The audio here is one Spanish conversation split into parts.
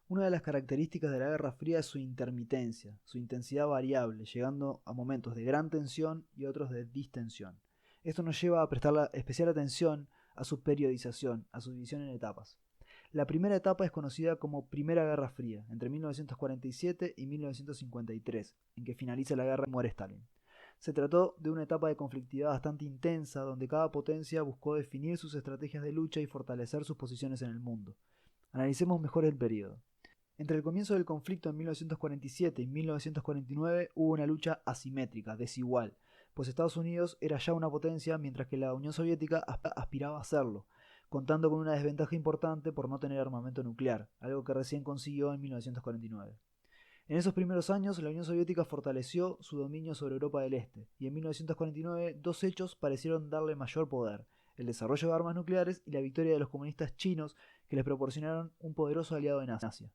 Una de las características de la Guerra Fría es su intermitencia, su intensidad variable, llegando a momentos de gran tensión y otros de distensión. Esto nos lleva a prestar especial atención a su periodización, a su división en etapas. La primera etapa es conocida como Primera Guerra Fría, entre 1947 y 1953, en que finaliza la guerra y muere Stalin. Se trató de una etapa de conflictividad bastante intensa, donde cada potencia buscó definir sus estrategias de lucha y fortalecer sus posiciones en el mundo. Analicemos mejor el periodo. Entre el comienzo del conflicto en 1947 y 1949 hubo una lucha asimétrica, desigual, pues Estados Unidos era ya una potencia mientras que la Unión Soviética aspiraba a serlo, contando con una desventaja importante por no tener armamento nuclear, algo que recién consiguió en 1949. En esos primeros años, la Unión Soviética fortaleció su dominio sobre Europa del Este, y en 1949 dos hechos parecieron darle mayor poder: el desarrollo de armas nucleares y la victoria de los comunistas chinos, que les proporcionaron un poderoso aliado en Asia.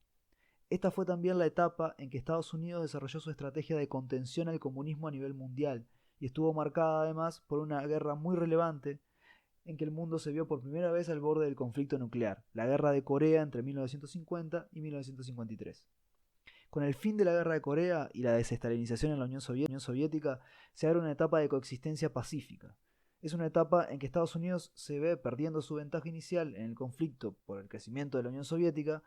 Esta fue también la etapa en que Estados Unidos desarrolló su estrategia de contención al comunismo a nivel mundial, y estuvo marcada además por una guerra muy relevante en que el mundo se vio por primera vez al borde del conflicto nuclear, la Guerra de Corea entre 1950 y 1953. Con el fin de la Guerra de Corea y la desestalinización en la Unión Soviética, se abre una etapa de coexistencia pacífica. Es una etapa en que Estados Unidos se ve perdiendo su ventaja inicial en el conflicto por el crecimiento de la Unión Soviética,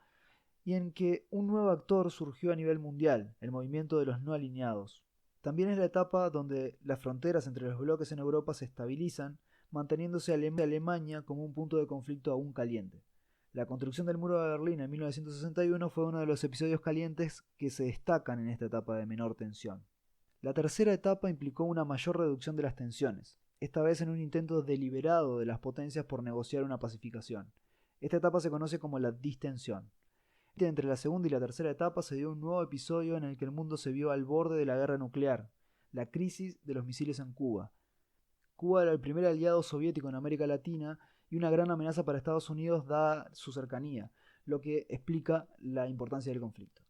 y en que un nuevo actor surgió a nivel mundial, el movimiento de los no alineados. También es la etapa donde las fronteras entre los bloques en Europa se estabilizan, manteniéndose Alemania como un punto de conflicto aún caliente. La construcción del muro de Berlín en 1961 fue uno de los episodios calientes que se destacan en esta etapa de menor tensión. La tercera etapa implicó una mayor reducción de las tensiones, esta vez en un intento deliberado de las potencias por negociar una pacificación. Esta etapa se conoce como la distensión. Entre la segunda y la tercera etapa se dio un nuevo episodio en el que el mundo se vio al borde de la guerra nuclear, la crisis de los misiles en Cuba. Cuba era el primer aliado soviético en América Latina y una gran amenaza para Estados Unidos dada su cercanía, lo que explica la importancia del conflicto.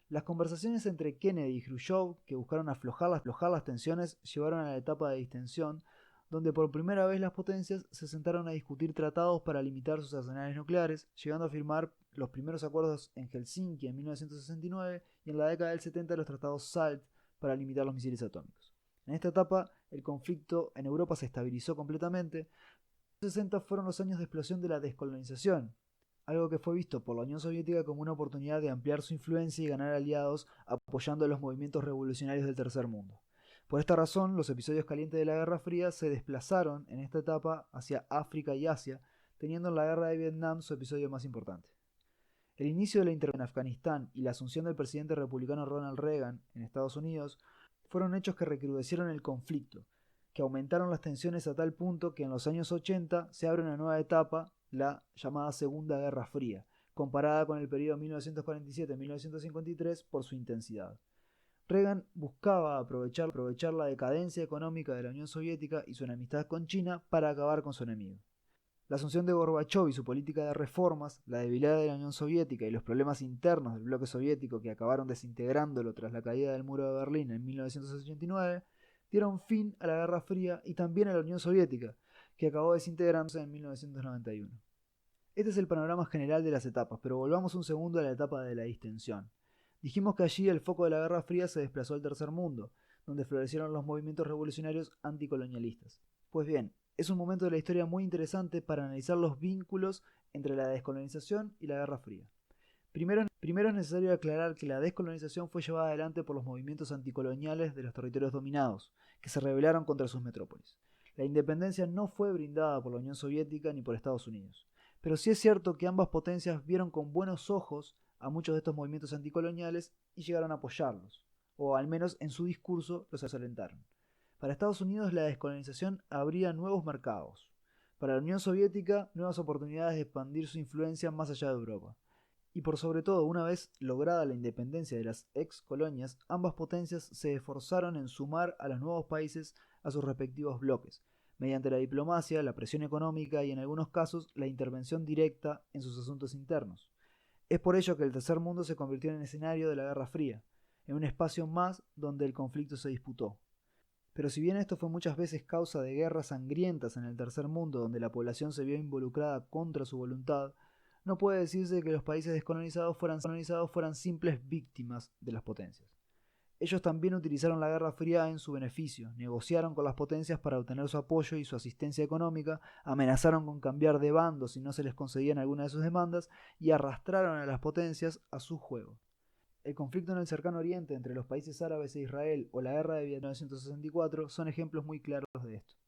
Las conversaciones entre Kennedy y Khrushchev, que buscaron aflojar las tensiones, llevaron a la etapa de distensión, donde por primera vez las potencias se sentaron a discutir tratados para limitar sus arsenales nucleares, llegando a firmar los primeros acuerdos en Helsinki en 1969 y en la década del 70 los tratados SALT para limitar los misiles atómicos. En esta etapa, el conflicto en Europa se estabilizó completamente. Los 60 fueron los años de explosión de la descolonización, algo que fue visto por la Unión Soviética como una oportunidad de ampliar su influencia y ganar aliados apoyando a los movimientos revolucionarios del tercer mundo. Por esta razón, los episodios calientes de la Guerra Fría se desplazaron en esta etapa hacia África y Asia, teniendo en la Guerra de Vietnam su episodio más importante. El inicio de la intervención en Afganistán y la asunción del presidente republicano Ronald Reagan en Estados Unidos fueron hechos que recrudecieron el conflicto, que aumentaron las tensiones a tal punto que en los años 80 se abre una nueva etapa, la llamada Segunda Guerra Fría, comparada con el periodo 1947-1953 por su intensidad. Reagan buscaba aprovechar la decadencia económica de la Unión Soviética y su enemistad con China para acabar con su enemigo. La asunción de Gorbachov y su política de reformas, la debilidad de la Unión Soviética y los problemas internos del bloque soviético que acabaron desintegrándolo tras la caída del muro de Berlín en 1989, dieron fin a la Guerra Fría y también a la Unión Soviética, que acabó desintegrándose en 1991. Este es el panorama general de las etapas, pero volvamos un segundo a la etapa de la distensión. Dijimos que allí el foco de la Guerra Fría se desplazó al tercer mundo, donde florecieron los movimientos revolucionarios anticolonialistas. Pues bien, es un momento de la historia muy interesante para analizar los vínculos entre la descolonización y la Guerra Fría. Primero es necesario aclarar que la descolonización fue llevada adelante por los movimientos anticoloniales de los territorios dominados, que se rebelaron contra sus metrópolis. La independencia no fue brindada por la Unión Soviética ni por Estados Unidos, pero sí es cierto que ambas potencias vieron con buenos ojos a muchos de estos movimientos anticoloniales y llegaron a apoyarlos, o al menos en su discurso los alentaron. Para Estados Unidos la descolonización abría nuevos mercados. Para la Unión Soviética, nuevas oportunidades de expandir su influencia más allá de Europa. Y por sobre todo, una vez lograda la independencia de las ex colonias, ambas potencias se esforzaron en sumar a los nuevos países a sus respectivos bloques, mediante la diplomacia, la presión económica y en algunos casos la intervención directa en sus asuntos internos. Es por ello que el tercer mundo se convirtió en el escenario de la Guerra Fría, en un espacio más donde el conflicto se disputó. Pero si bien esto fue muchas veces causa de guerras sangrientas en el tercer mundo donde la población se vio involucrada contra su voluntad, no puede decirse que los países descolonizados fueran simples víctimas de las potencias. Ellos también utilizaron la Guerra Fría en su beneficio, negociaron con las potencias para obtener su apoyo y su asistencia económica, amenazaron con cambiar de bando si no se les concedían alguna de sus demandas y arrastraron a las potencias a su juego. El conflicto en el Cercano Oriente entre los países árabes e Israel o la Guerra de Vietnam de 1964 son ejemplos muy claros de esto.